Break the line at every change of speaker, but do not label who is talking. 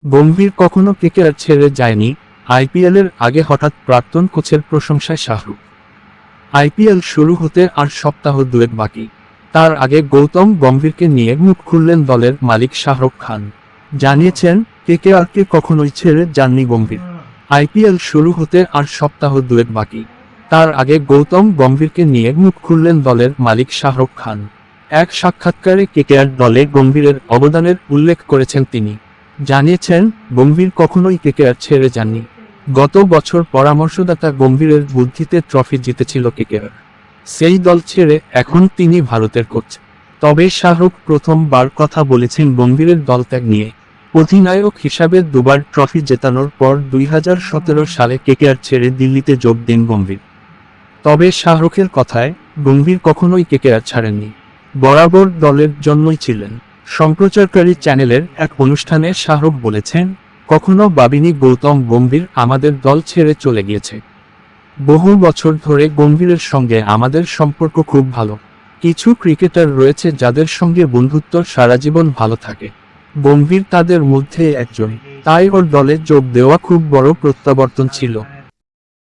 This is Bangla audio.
গম্ভীর কখনো কেকেআর ছেড়ে যায়নি। আইপিএলের আগে হঠাৎ প্রাক্তন কোচের প্রশংসায় শাহরুখ। আইপিএল শুরু হতে আর সপ্তাহ দুয়েক বাকি। তার আগে গৌতম গম্ভীরকে নিয়ে মুখ খুললেন দলের মালিক শাহরুখ খান। জানিয়েছেন কেকেআরকে কখনোই ছেড়ে যাননি গম্ভীর। আইপিএল শুরু হতে আর সপ্তাহ দুয়েক বাকি। তার আগে গৌতম গম্ভীরকে নিয়ে মুখ খুললেন দলের মালিক শাহরুখ খান। এক সাক্ষাৎকারে কেকেআর দলে গম্ভীরের অবদানের উল্লেখ করেছেন তিনি। জানিয়েছেন গম্ভীর কখনোই কেকেআর ছেড়ে যাননি। গত বছর পরামর্শদাতা গম্ভীরের বুদ্ধিতে ট্রফি জিতেছিল কেকেআর। সেই দল ছেড়ে এখন তিনি ভারতের কোচ। তবে শাহরুখ প্রথমবার কথা বলেছেন গম্ভীরের দলত্যাগ নিয়ে। অধিনায়ক হিসাবে দুবার ট্রফি জেতানোর পর 2017 সালে কেকেআর ছেড়ে দিল্লিতে যোগ দেন গম্ভীর। তবে শাহরুখের কথায় গম্ভীর কখনোই কেকেআর ছাড়েননি, বরাবর দলের জন্যই ছিলেন। সম্প্রচারকারী চ্যানেলের এক অনুষ্ঠানে শাহরুখ বলেছেন, কখনো ভাবিনি গৌতম গম্ভীর আমাদের দল ছেড়ে চলে গিয়েছে। বহু বছর ধরে গম্ভীরের সঙ্গে আমাদের সম্পর্ক খুব ভালো। কিছু ক্রিকেটার রয়েছে যাদের সঙ্গে বন্ধুত্ব সারা জীবন ভালো থাকে। গম্ভীর তাদের মধ্যে একজন, তাই ওর দলে যোগ দেওয়া খুব বড় প্রত্যাবর্তন ছিল।